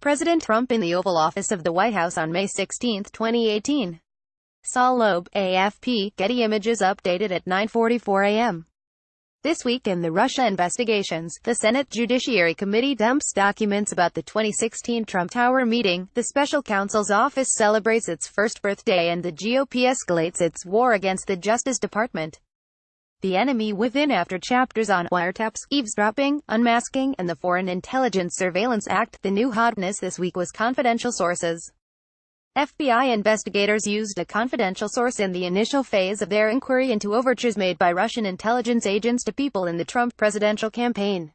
President Trump in the Oval Office of the White House on May 16, 2018. Saul Loeb, AFP, Getty Images updated at 9:44 a.m. This week in the Russia investigations, the Senate Judiciary Committee dumps documents about the 2016 Trump Tower meeting, the special counsel's office celebrates its first birthday, and the GOP escalates its war against the Justice Department. The enemy within after chapters on wiretaps, eavesdropping, unmasking, and the Foreign Intelligence Surveillance Act. The new hotness this week was confidential sources. FBI investigators used a confidential source in the initial phase of their inquiry into overtures made by Russian intelligence agents to people in the Trump presidential campaign.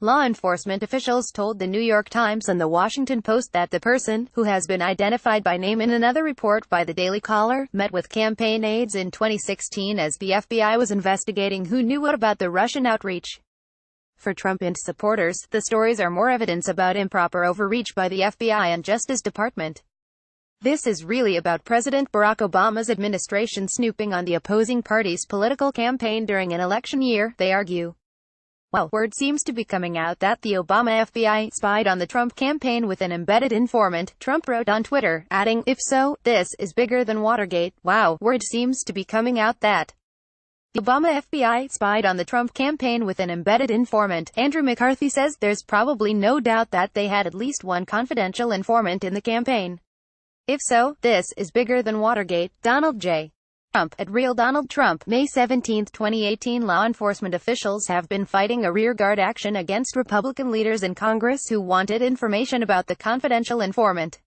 Law enforcement officials told the New York Times and the Washington Post that the person, who has been identified by name in another report by the Daily Caller, met with campaign aides in 2016 as the FBI was investigating who knew what about the Russian outreach. For Trump and supporters, the stories are more evidence about improper overreach by the FBI and Justice Department. This is really about President Barack Obama's administration snooping on the opposing party's political campaign during an election year, they argue. Well, word seems to be coming out that the Obama FBI spied on the Trump campaign with an embedded informant, Trump wrote on Twitter, adding, "If so, this is bigger than Watergate." Wow, word seems to be coming out that the Obama FBI spied on the Trump campaign with an embedded informant. Andrew McCarthy says there's probably no doubt that they had at least one confidential informant in the campaign. If so, this is bigger than Watergate. Donald J. Trump, at Real Donald Trump, May 17, 2018. Law enforcement officials have been fighting a rearguard action against Republican leaders in Congress who wanted information about the confidential informant.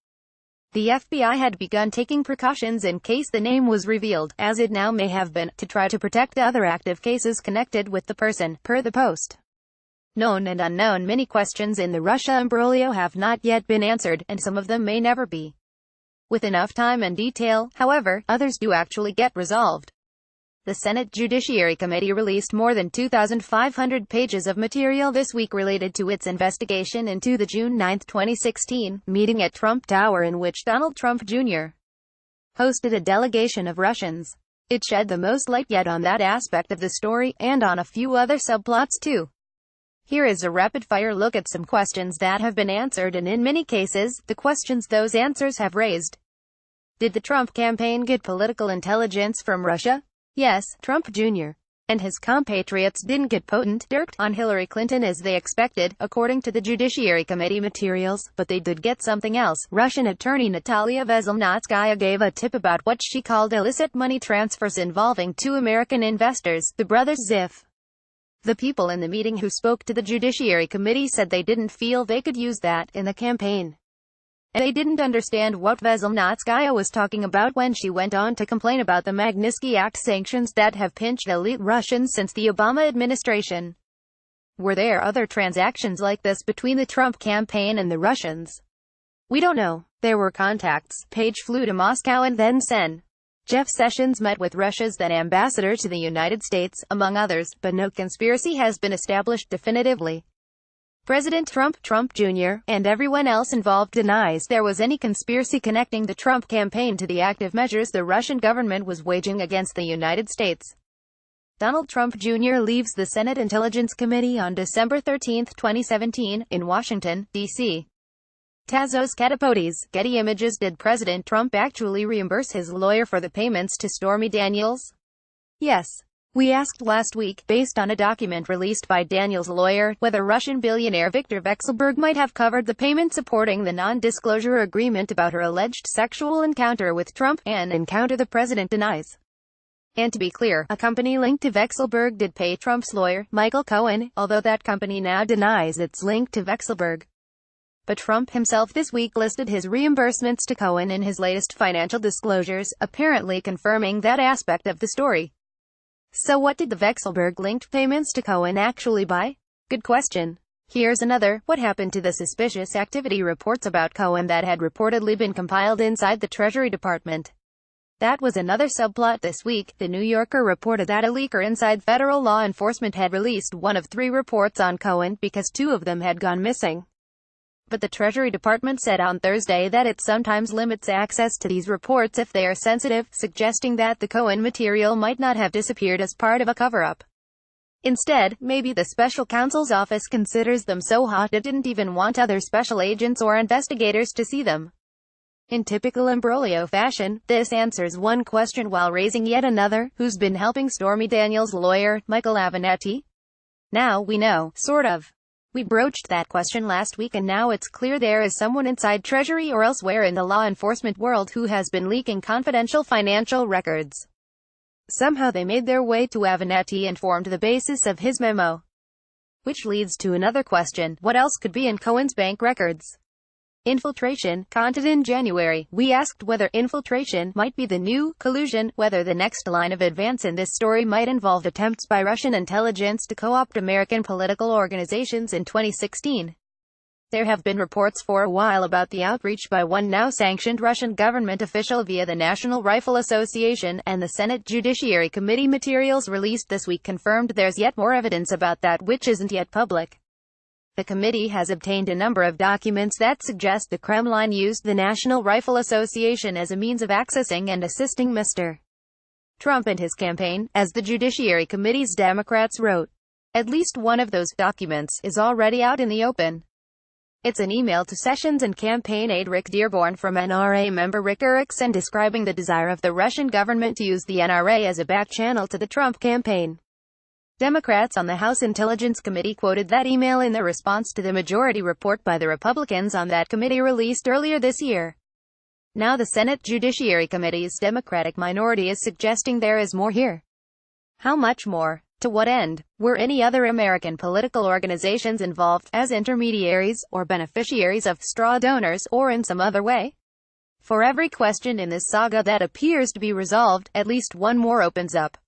The FBI had begun taking precautions in case the name was revealed, as it now may have been, to try to protect other active cases connected with the person, per the Post. Known and unknown, many questions in the Russia imbroglio have not yet been answered, and some of them may never be. With enough time and detail, however, others do actually get resolved. The Senate Judiciary Committee released more than 2,500 pages of material this week related to its investigation into the June 9, 2016, meeting at Trump Tower in which Donald Trump Jr. hosted a delegation of Russians. It shed the most light yet on that aspect of the story, and on a few other subplots too. Here is a rapid-fire look at some questions that have been answered, and in many cases, the questions those answers have raised. Did the Trump campaign get political intelligence from Russia? Yes, Trump Jr. and his compatriots didn't get potent dirt on Hillary Clinton as they expected, according to the Judiciary Committee materials, but they did get something else. Russian attorney Natalia Veselnitskaya gave a tip about what she called illicit money transfers involving two American investors, the brothers Ziff. The people in the meeting who spoke to the Judiciary Committee said they didn't feel they could use that in the campaign. And they didn't understand what Veselnitskaya was talking about when she went on to complain about the Magnitsky Act sanctions that have pinched elite Russians since the Obama administration. Were there other transactions like this between the Trump campaign and the Russians? We don't know. There were contacts. Page flew to Moscow and then Sen. Jeff Sessions met with Russia's then ambassador to the United States, among others, but no conspiracy has been established definitively. President Trump, Trump Jr., and everyone else involved denies there was any conspiracy connecting the Trump campaign to the active measures the Russian government was waging against the United States. Donald Trump Jr. leaves the Senate Intelligence Committee on December 13, 2017, in Washington, D.C. Tazos Katapotes, Getty Images. Did President Trump actually reimburse his lawyer for the payments to Stormy Daniels? Yes. We asked last week, based on a document released by Daniels' lawyer, whether Russian billionaire Viktor Vekselberg might have covered the payment supporting the non-disclosure agreement about her alleged sexual encounter with Trump, an encounter the president denies. And to be clear, a company linked to Vekselberg did pay Trump's lawyer, Michael Cohen, although that company now denies its link to Vekselberg. But Trump himself this week listed his reimbursements to Cohen in his latest financial disclosures, apparently confirming that aspect of the story. So what did the Vekselberg-linked payments to Cohen actually buy? Good question. Here's another. What happened to the suspicious activity reports about Cohen that had reportedly been compiled inside the Treasury Department? That was another subplot this week. The New Yorker reported that a leaker inside federal law enforcement had released one of 3 reports on Cohen because 2 of them had gone missing. But the Treasury Department said on Thursday that it sometimes limits access to these reports if they are sensitive, suggesting that the Cohen material might not have disappeared as part of a cover-up. Instead, maybe the special counsel's office considers them so hot it didn't even want other special agents or investigators to see them. In typical imbroglio fashion, this answers one question while raising yet another. Who's been helping Stormy Daniels' lawyer, Michael Avenatti? Now we know, sort of. We broached that question last week and now it's clear there is someone inside Treasury or elsewhere in the law enforcement world who has been leaking confidential financial records. Somehow they made their way to Avenatti and formed the basis of his memo. Which leads to another question: what else could be in Cohen's bank records? Infiltration. Content in January, we asked whether infiltration might be the new collusion, whether the next line of advance in this story might involve attempts by Russian intelligence to co-opt American political organizations in 2016. There have been reports for a while about the outreach by one now sanctioned Russian government official via the National Rifle Association, and the Senate Judiciary Committee materials released this week confirmed there's yet more evidence about that which isn't yet public. The committee has obtained a number of documents that suggest the Kremlin used the National Rifle Association as a means of accessing and assisting Mr. Trump and his campaign, as the Judiciary Committee's Democrats wrote. At least one of those documents is already out in the open. It's an email to Sessions and campaign aide Rick Dearborn from NRA member Rick Erickson describing the desire of the Russian government to use the NRA as a back channel to the Trump campaign. Democrats on the House Intelligence Committee quoted that email in their response to the majority report by the Republicans on that committee released earlier this year. Now the Senate Judiciary Committee's Democratic minority is suggesting there is more here. How much more? To what end? Were any other American political organizations involved, as intermediaries, or beneficiaries of straw donors, or in some other way? For every question in this saga that appears to be resolved, at least one more opens up.